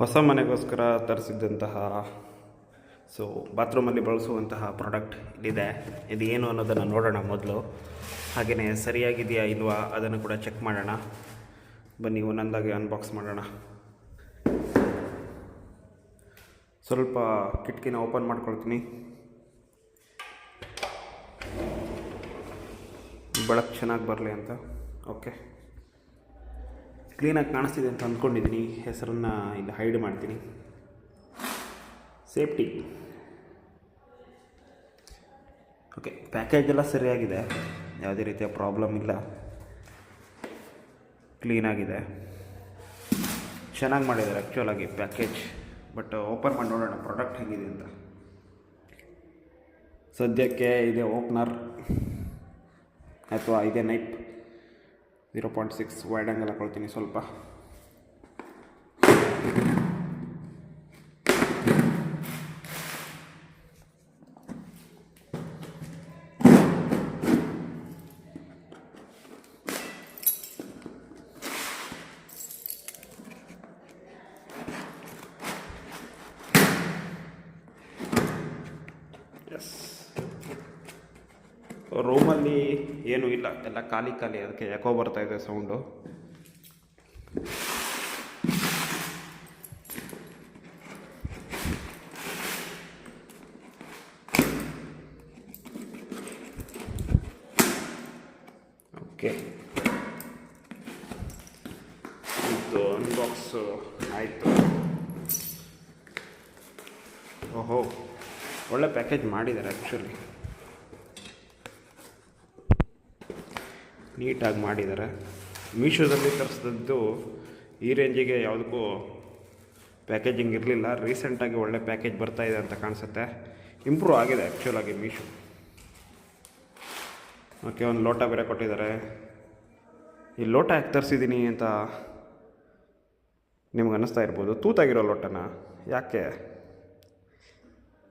ಹೊಸ ಮನೆಗೋಸ್ಕರ ತರಿಸಿದ್ದಂತಹ ಬಾತ್ರೂಮಲ್ಲಿ ಬಳಸುವಂತಹ ಪ್ರಾಡಕ್ಟ್ ಇಲ್ಲಿದೆ. ಇದು ಏನು ಅನ್ನೋದನ್ನು ನೋಡೋಣ ಮೊದಲು. ಹಾಗೆಯೇ ಸರಿಯಾಗಿದೆಯಾ ಇಲ್ವಾ ಅದನ್ನು ಕೂಡ ಚೆಕ್ ಮಾಡೋಣ. ಬನ್ನಿ ಒಂದೊಂದಾಗಿ ಅನ್ಬಾಕ್ಸ್ ಮಾಡೋಣ. ಸ್ವಲ್ಪ ಕಿಟಕಿನ ಓಪನ್ ಮಾಡ್ಕೊಳ್ತೀನಿ. ಬೆಳಕು ಚೆನ್ನಾಗಿ ಬರಲಿ ಅಂತ. ಓಕೆ, ಕ್ಲೀನಾಗಿ ಕಾಣಿಸ್ತಿದೆ ಅಂತ ಅಂದ್ಕೊಂಡಿದ್ದೀನಿ. ಹೆಸರನ್ನು ಇಲ್ಲಿ ಹೈಡ್ ಮಾಡ್ತೀನಿ. ಸೇಫ್ಟಿ. ಓಕೆ, ಪ್ಯಾಕೇಜ್ ಎಲ್ಲ ಸರಿಯಾಗಿದೆ, ಯಾವುದೇ ರೀತಿಯ ಪ್ರಾಬ್ಲಮ್ ಇಲ್ಲ, ಕ್ಲೀನಾಗಿದೆ, ಚೆನ್ನಾಗಿ ಮಾಡಿದ್ದಾರೆ ಆ್ಯಕ್ಚುಲಾಗಿ ಪ್ಯಾಕೇಜ್. ಬಟ್ ಓಪನ್ ಮಾಡಿ ನೋಡೋಣ ಪ್ರಾಡಕ್ಟ್ ಹೇಗಿದೆ ಅಂತ. ಸದ್ಯಕ್ಕೆ ಇದೆ ಓಪನರ್ ಅಥವಾ ಇದೆ ನೈಪ್ 0.6 ವೈಡ್ ಆ್ಯಂಗಲ್ ಹಾಕೊಳ್ತೀನಿ ಸ್ವಲ್ಪ. ಎಸ್, ರೂಮಲ್ಲಿ ಏನೂ ಇಲ್ಲ, ಎಲ್ಲ ಖಾಲಿ ಖಾಲಿ. ಅದಕ್ಕೆ ಯಾಕೋ ಬರ್ತಾ ಇದೆ ಸೌಂಡು. ಓಕೆ, ಇದು ಅನ್ಬಾಕ್ಸು ಆಯಿತು. ಓಹೋ, ಒಳ್ಳೆ ಪ್ಯಾಕೇಜ್ ಮಾಡಿದ್ದಾರೆ ಆ್ಯಕ್ಚುಲಿ, ನೀಟಾಗಿ ಮಾಡಿದ್ದಾರೆ. ಮೀಶೋದಲ್ಲಿ ತರಿಸಿದ್ದು ಈ ರೇಂಜಿಗೆ ಯಾವುದಕ್ಕೂ ಪ್ಯಾಕೇಜಿಂಗ್ ಇರಲಿಲ್ಲ. ರೀಸೆಂಟಾಗಿ ಒಳ್ಳೆ ಪ್ಯಾಕೇಜ್ ಬರ್ತಾಯಿದೆ ಅಂತ ಕಾಣಿಸುತ್ತೆ. ಇಂಪ್ರೂವ್ ಆಗಿದೆ ಆ್ಯಕ್ಚುಲಾಗಿ ಮೀಶೋ. ಓಕೆ, ಒಂದು ಲೋಟ ಬೇರೆ ಕೊಟ್ಟಿದ್ದಾರೆ. ಈ ಲೋಟ ಯಾಕೆ ತರಿಸಿದ್ದೀನಿ ಅಂತ ನಿಮ್ಗೆ ಅನ್ನಿಸ್ತಾ ಇರ್ಬೋದು. ತೂತಾಗಿರೋ ಲೋಟನ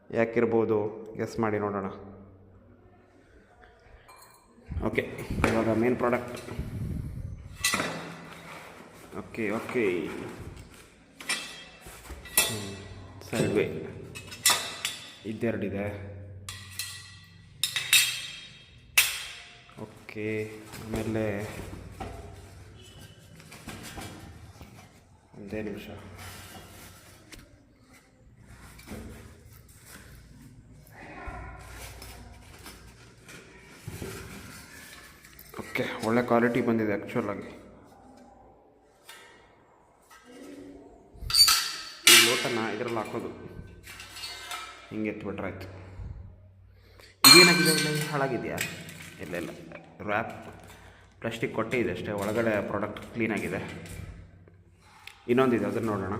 ಯಾಕಿರ್ಬೋದು ಗೆಸ್ ಮಾಡಿ ನೋಡೋಣ. ಓಕೆ, ಇವಾಗ main product. Okay side way ಇದೆರಡಿದೆ. ಓಕೆ, ಆಮೇಲೆ ಒಂದೇ ನಿಮಿಷ. ಓಕೆ, ಒಳ್ಳೆ ಕ್ವಾಲಿಟಿ ಬಂದಿದೆ ಆ್ಯಕ್ಚುಲಾಗಿ. ಈ ಲೋಟನ ಇದರಲ್ಲಿ ಹಾಕೋದು, ಹಿಂಗೆ ಎತ್ಬಿಟ್ರೆ ಆಯಿತು. ಇದೇನಾಗಿದೆ, ಹಾಳಾಗಿದೆಯಾ? ಇಲ್ಲ, ರ್ಯಾಪ್ ಪ್ಲಾಸ್ಟಿಕ್ ಕೊಟ್ಟೆ ಇದೆ ಅಷ್ಟೇ. ಒಳಗಡೆ ಪ್ರಾಡಕ್ಟ್ ಕ್ಲೀನಾಗಿದೆ. ಇನ್ನೊಂದಿದೆ, ಅದನ್ನು ನೋಡೋಣ.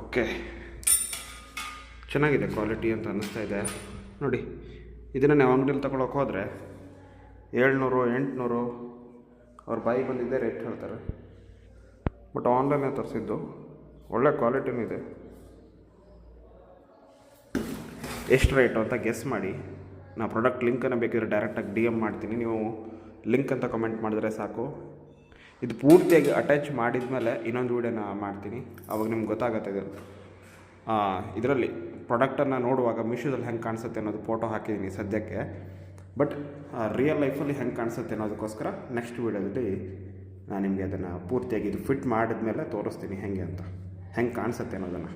ಓಕೆ, ಚೆನ್ನಾಗಿದೆ ಕ್ವಾಲಿಟಿ ಅಂತ ಅನ್ನಿಸ್ತಾ ಇದೆ. ನೋಡಿ, ಇದನ್ನು ನಾವು ಅಂಗಡಿಯಲ್ಲಿ ತಗೊಳಕ್ಕೆ ಹೋದರೆ 700 800 ಅವ್ರ ಬಾಯಿಗೆ ಬಂದಿದ್ದೇ ರೇಟ್ ಹೇಳ್ತಾರೆ. ಬಟ್ ಆನ್ಲೈನೇ ತರಿಸಿದ್ದು, ಒಳ್ಳೆ ಕ್ವಾಲಿಟಿನೂ ಇದೆ. ಎಷ್ಟು ರೇಟು ಅಂತ ಗೆಸ್ ಮಾಡಿ. ನಾ ಪ್ರಾಡಕ್ಟ್ ಲಿಂಕನ್ನು ಬೇಕಿದ್ರೆ ಡೈರೆಕ್ಟಾಗಿ DM ಮಾಡ್ತೀನಿ. ನೀವು ಲಿಂಕ್ ಅಂತ ಕಮೆಂಟ್ ಮಾಡಿದ್ರೆ ಸಾಕು. ಇದು ಪೂರ್ತಿಯಾಗಿ ಅಟ್ಯಾಚ್ ಮಾಡಿದ ಮೇಲೆ ಇನ್ನೊಂದು ವೀಡಿಯೋನ ಮಾಡ್ತೀನಿ, ಅವಾಗ ನಿಮ್ಗೆ ಗೊತ್ತಾಗುತ್ತೆ. ಇದು ಇದರಲ್ಲಿ ಪ್ರಾಡಕ್ಟನ್ನು ನೋಡುವಾಗ ಮೀಶೋದಲ್ಲಿ ಹೆಂಗೆ ಕಾಣಿಸುತ್ತೆ ಅನ್ನೋದು ಫೋಟೋ ಹಾಕಿದ್ದೀನಿ ಸದ್ಯಕ್ಕೆ. ಬಟ್ ರಿಯಲ್ ಲೈಫಲ್ಲಿ ಹೆಂಗೆ ಕಾಣಿಸುತ್ತೆ ಅನ್ನೋದಕ್ಕೋಸ್ಕರ ನೆಕ್ಸ್ಟ್ ವೀಡಿಯೋದಲ್ಲಿ ನಾನು ನಿಮಗೆ ಅದನ್ನು ಪೂರ್ತಿಯಾಗಿ ಇದು ಫಿಟ್ ಮಾಡಿದ್ಮೇಲೆ ತೋರಿಸ್ತೀನಿ ಹೆಂಗೆ ಕಾಣಿಸುತ್ತೆ ಅನ್ನೋದನ್ನು.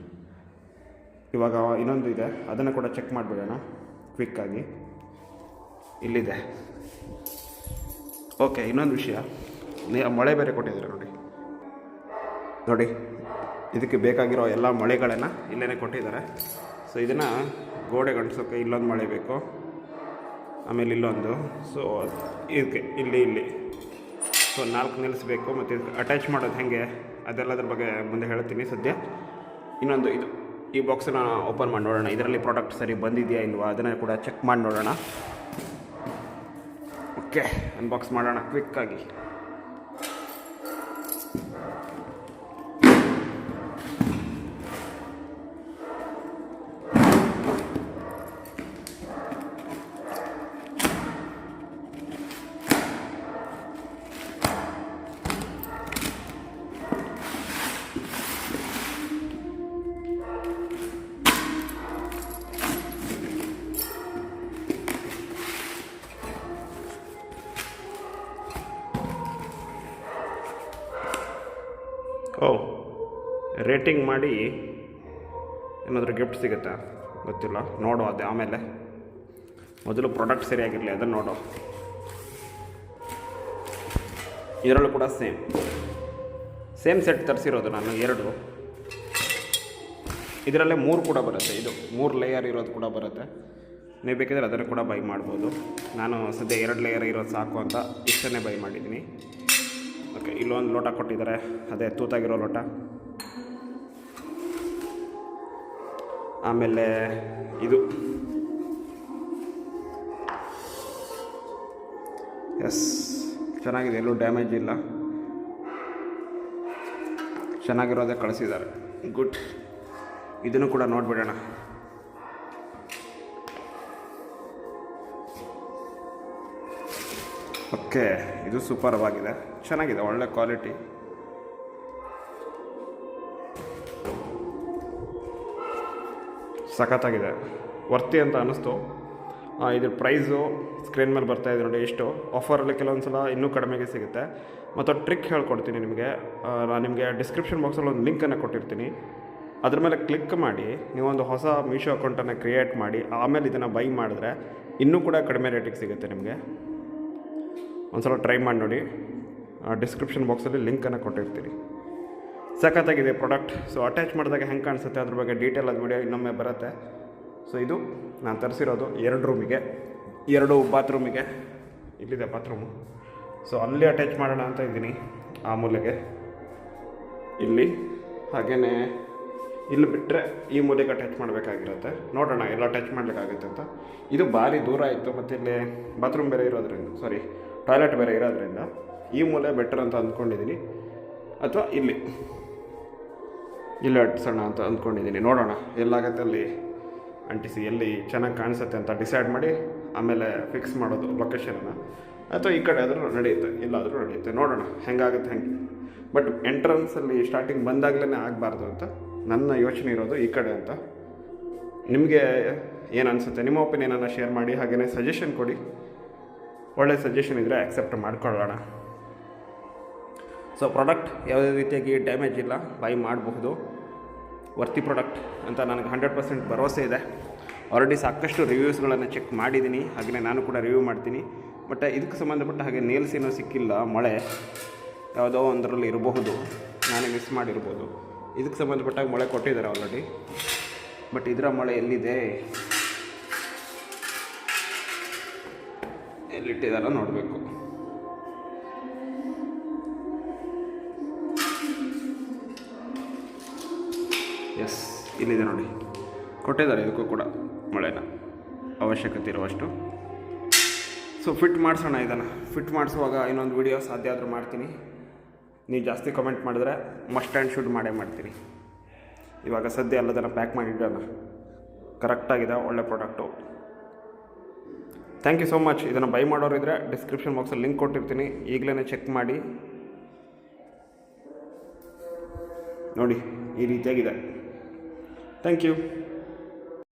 ಇವಾಗ ಇನ್ನೊಂದು ಇದೆ, ಅದನ್ನು ಕೂಡ ಚೆಕ್ ಮಾಡಿಬಿಡೋಣ ಕ್ವಿಕ್ಕಾಗಿ. ಇಲ್ಲಿದೆ. ಓಕೆ, ಇನ್ನೊಂದು ವಿಷಯ, ಮೊಳೆ ಬೇರೆ ಕೊಟ್ಟಿದ್ದಾರೆ ನೋಡಿ. ಇದಕ್ಕೆ ಬೇಕಾಗಿರೋ ಎಲ್ಲ ಮೊಳೆಗಳನ್ನು ಇಲ್ಲೇ ಕೊಟ್ಟಿದ್ದಾರೆ. ಸೊ ಇದನ್ನು ಗೋಡೆಗೆ ಅಂಟಿಸೋಕ್ಕೆ ಇಲ್ಲೊಂದು ಮೊಳೆ ಬೇಕು, ಆಮೇಲೆ ಇಲ್ಲೊಂದು. ಸೊ ಇದಕ್ಕೆ ಇಲ್ಲಿ ಸೊ 4 ನಿಲ್ಲಿಸಬೇಕು. ಮತ್ತು ಇದಕ್ಕೆ ಅಟ್ಯಾಚ್ ಮಾಡೋದು ಹೇಗೆ ಅದೆಲ್ಲದ್ರ ಬಗ್ಗೆ ಮುಂದೆ ಹೇಳ್ತೀನಿ. ಸದ್ಯ ಇನ್ನೊಂದು ಈ ಬಾಕ್ಸನ್ನು ಓಪನ್ ಮಾಡಿ ನೋಡೋಣ. ಇದರಲ್ಲಿ ಪ್ರಾಡಕ್ಟ್ ಸರಿ ಬಂದಿದೆಯಾ ಇಲ್ವಾ ಅದನ್ನು ಕೂಡ ಚೆಕ್ ಮಾಡಿ ನೋಡೋಣ. ಓಕೆ, ಅನ್ಬಾಕ್ಸ್ ಮಾಡೋಣ ಕ್ವಿಕ್ಕಾಗಿ. ಓ, ರೇಟಿಂಗ್ ಮಾಡಿ ಏನಾದರೂ ಗಿಫ್ಟ್ ಸಿಗುತ್ತಾ ಗೊತ್ತಿಲ್ಲ, ನೋಡು ಅದೇ ಆಮೇಲೆ. ಮೊದಲು ಪ್ರಾಡಕ್ಟ್ ಸರಿಯಾಗಿರಲಿ, ಅದನ್ನು ನೋಡು. ಇದರಲ್ಲೂ ಕೂಡ ಸೇಮ್ ಸೆಟ್ ತರಿಸಿರೋದು ನಾನು 2. ಇದರಲ್ಲೇ 3 ಕೂಡ ಬರುತ್ತೆ. ಇದು 3 ಲೇಯರ್ ಇರೋದು ಕೂಡ ಬರುತ್ತೆ. ನೀವು ಬೇಕಿದ್ರೆ ಅದನ್ನು ಕೂಡ ಬೈ ಮಾಡ್ಬೋದು. ನಾನು ಸದ್ಯ 2 ಲೇಯರ್ ಇರೋದು ಸಾಕು ಅಂತ ಇಷ್ಟನ್ನೇ ಬೈ ಮಾಡಿದ್ದೀನಿ. ಓಕೆ, ಇಲ್ಲೊಂದು ಲೋಟ ಕೊಟ್ಟಿದ್ದಾರೆ, ಅದೇ ತೂತಾಗಿರೋ ಲೋಟ. ಆಮೇಲೆ ಇದು ಎಸ್, ಚೆನ್ನಾಗಿದೆ, ಎಲ್ಲೂ ಡ್ಯಾಮೇಜ್ ಇಲ್ಲ, ಚೆನ್ನಾಗಿರೋದೇ ಕಳಿಸಿದ್ದಾರೆ. ಗುಡ್. ಇದನ್ನು ಕೂಡ ನೋಡಿಬಿಡೋಣ. ಓಕೆ, ಇದು ಸೂಪರ್ವಾಗಿದೆ, ಚೆನ್ನಾಗಿದೆ, ಒಳ್ಳೆ ಕ್ವಾಲಿಟಿ. ಸಖತ್ತಾಗಿದೆ, ವರ್ತಿ ಅಂತ ಅನ್ನಿಸ್ತು. ಇದ್ರ ಪ್ರೈಸು ಸ್ಕ್ರೀನ್ ಮೇಲೆ ಬರ್ತಾಯಿದೆ ನೋಡಿ ಎಷ್ಟು. ಆಫರಲ್ಲಿ ಕೆಲವೊಂದು ಸಲ ಇನ್ನೂ ಕಡಿಮೆಗೆ ಸಿಗುತ್ತೆ. ಮತ್ತು ಟ್ರಿಕ್ ಹೇಳ್ಕೊಡ್ತೀನಿ ನಿಮಗೆ. ನಾನು ನಿಮಗೆ ಡಿಸ್ಕ್ರಿಪ್ಷನ್ ಬಾಕ್ಸಲ್ಲಿ ಒಂದು ಲಿಂಕನ್ನು ಕೊಟ್ಟಿರ್ತೀನಿ. ಅದ್ರ ಮೇಲೆ ಕ್ಲಿಕ್ ಮಾಡಿ ನೀವೊಂದು ಹೊಸ ಮೀಶೋ ಅಕೌಂಟನ್ನು ಕ್ರಿಯೇಟ್ ಮಾಡಿ ಆಮೇಲೆ ಇದನ್ನು ಬೈ ಮಾಡಿದ್ರೆ ಇನ್ನೂ ಕೂಡ ಕಡಿಮೆ ರೇಟಿಗೆ ಸಿಗುತ್ತೆ ನಿಮಗೆ. ಒಂದು ಸಲ ಟ್ರೈ ಮಾಡಿ ನೋಡಿ. ಡಿಸ್ಕ್ರಿಪ್ಷನ್ ಬಾಕ್ಸಲ್ಲಿ ಲಿಂಕನ್ನು ಕೊಟ್ಟಿರ್ತೀನಿ. ಸಖತ್ತಾಗಿದೆ ಪ್ರಾಡಕ್ಟ್. ಸೊ ಅಟ್ಯಾಚ್ ಮಾಡಿದಾಗ ಹೆಂಗೆ ಕಾಣಿಸುತ್ತೆ ಅದ್ರ ಬಗ್ಗೆ ಡೀಟೇಲ್ ಆದ ವಿಡಿಯೋ ಇನ್ನೊಮ್ಮೆ ಬರುತ್ತೆ. ಸೊ ಇದು ನಾನು ತರಿಸಿರೋದು 2 ರೂಮಿಗೆ, 2 ಬಾತ್ರೂಮಿಗೆ. ಇಲ್ಲಿದೆ ಬಾತ್ರೂಮು. ಸೊ ಅಲ್ಲಿ ಅಟ್ಯಾಚ್ ಮಾಡೋಣ ಅಂತ ಇದ್ದೀನಿ, ಆ ಮೂಲೆಗೆ ಇಲ್ಲಿ. ಹಾಗೆಯೇ ಇಲ್ಲಿ ಬಿಟ್ಟರೆ ಈ ಮೂಲೆಗೆ ಅಟ್ಯಾಚ್ ಮಾಡಬೇಕಾಗಿರುತ್ತೆ. ನೋಡೋಣ ಎಲ್ಲ ಅಟ್ಯಾಚ್ ಮಾಡಲಿಕ್ಕಾಗುತ್ತೆ ಅಂತ. ಇದು ಭಾರಿ ದೂರ ಇತ್ತು, ಮತ್ತು ಇಲ್ಲಿ ಬಾತ್ರೂಮ್ ಬೇರೆ ಇರೋದ್ರಿಂದ, ಟಾಯ್ಲೆಟ್ ಬೇರೆ ಇರೋದ್ರಿಂದ ಈ ಮೂಲೆ ಬೆಟರ್ ಅಂತ ಅಂದ್ಕೊಂಡಿದ್ದೀನಿ. ಅಥವಾ ಇಲ್ಲಿ ಅಟ್ಸೋಣ ಅಂತ ಅಂದ್ಕೊಂಡಿದ್ದೀನಿ. ನೋಡೋಣ ಎಲ್ಲಾಗತ್ತೆ ಅಲ್ಲಿ ಅಂಟಿಸಿ, ಎಲ್ಲಿ ಚೆನ್ನಾಗಿ ಕಾಣಿಸುತ್ತೆ ಅಂತ ಡಿಸೈಡ್ ಮಾಡಿ ಆಮೇಲೆ ಫಿಕ್ಸ್ ಮಾಡೋದು ಲೊಕೇಶನನ್ನು. ಅಥವಾ ಈ ಕಡೆ ಆದರೂ ನಡೆಯುತ್ತೆ, ಎಲ್ಲಾದರೂ ನಡೆಯುತ್ತೆ. ನೋಡೋಣ ಹೆಂಗಾಗುತ್ತೆ ಹೆಂಗೆ. ಬಟ್ ಎಂಟ್ರೆನ್ಸಲ್ಲಿ ಸ್ಟಾರ್ಟಿಂಗ್ ಬಂದಾಗಲೇ ಆಗಬಾರ್ದು ಅಂತ ನನ್ನ ಯೋಚನೆ ಇರೋದು ಈ ಕಡೆ ಅಂತ. ನಿಮಗೆ ಏನು ಅನಿಸುತ್ತೆ, ನಿಮ್ಮ ಒಪಿನಿಯನನ್ನು ಶೇರ್ ಮಾಡಿ. ಹಾಗೆಯೇ ಸಜೆಷನ್ ಕೊಡಿ, ಒಳ್ಳೆ ಸಜೆಷನ್ ಇದ್ದರೆ ಆಕ್ಸೆಪ್ಟ್ ಮಾಡ್ಕೊಳ್ಳೋಣ. ಸೊ ಪ್ರಾಡಕ್ಟ್ ಯಾವುದೇ ರೀತಿಯಾಗಿ ಡ್ಯಾಮೇಜ್ ಇಲ್ಲ, ಬೈ ಮಾಡಬಹುದು. ವರ್ತಿ ಪ್ರಾಡಕ್ಟ್ ಅಂತ ನನಗೆ 100% ಭರವಸೆ ಇದೆ. ಆಲ್ರೆಡಿ ಸಾಕಷ್ಟು ರಿವ್ಯೂಸ್ಗಳನ್ನು ಚೆಕ್ ಮಾಡಿದ್ದೀನಿ, ಹಾಗೆಯೇ ನಾನು ಕೂಡ ರಿವ್ಯೂ ಮಾಡ್ತೀನಿ. ಬಟ್ ಇದಕ್ಕೆ ಸಂಬಂಧಪಟ್ಟ ಹಾಗೆ ನೇಲ್ಸ್ ಏನೂ ಸಿಕ್ಕಿಲ್ಲ. ಮಳೆ ಯಾವುದೋ ಒಂದರಲ್ಲಿ ಇರಬಹುದು, ನಾನೇ ಮಿಸ್ ಮಾಡಿರ್ಬೋದು. ಇದಕ್ಕೆ ಸಂಬಂಧಪಟ್ಟಾಗ ಮಳೆ ಕೊಟ್ಟಿದ್ದಾರೆ ಆಲ್ರೆಡಿ. ಬಟ್ ಇದರ ಮಳೆ ಎಲ್ಲಿದೆ, ಎಲ್ಲಿಟ್ಟಿದ್ದಾರೋ ನೋಡಬೇಕು. ಎಸ್, ಇಲ್ಲಿದೆ ನೋಡಿ, ಕೊಟ್ಟಿದ್ದಾರೆ. ಇದಕ್ಕೂ ಕೂಡ ಮಳೆನ ಅವಶ್ಯಕತೆ ಇರುವಷ್ಟು. ಸೊ ಫಿಟ್ ಮಾಡಿಸೋಣ. ಇದನ್ನು ಫಿಟ್ ಮಾಡಿಸುವಾಗ ಇನ್ನೊಂದು ವಿಡಿಯೋ ಸಾಧ್ಯ ಆದರೂ ಮಾಡ್ತೀನಿ. ನೀವು ಜಾಸ್ತಿ ಕಮೆಂಟ್ ಮಾಡಿದ್ರೆ ಮಸ್ಟ್ ಆ್ಯಂಡ್ ಶುಡ್ ಮಾಡೇ ಮಾಡ್ತೀನಿ. ಇವಾಗ ಸದ್ಯ ಎಲ್ಲದನ್ನು ಪ್ಯಾಕ್ ಮಾಡಿಡೋಣ. ಕರೆಕ್ಟಾಗಿದೆ, ಒಳ್ಳೆ product. Thank you so much. ಇದನ್ನು ಬೈ ಮಾಡೋರಿದ್ದರೆ ಡಿಸ್ಕ್ರಿಪ್ಷನ್ ಬಾಕ್ಸಲ್ಲಿ ಲಿಂಕ್ ಕೊಟ್ಟಿರ್ತೀನಿ, ಈಗಲೇ ಚೆಕ್ ಮಾಡಿ ನೋಡಿ. ಈ ರೀತಿಯಾಗಿದೆ. Thank you.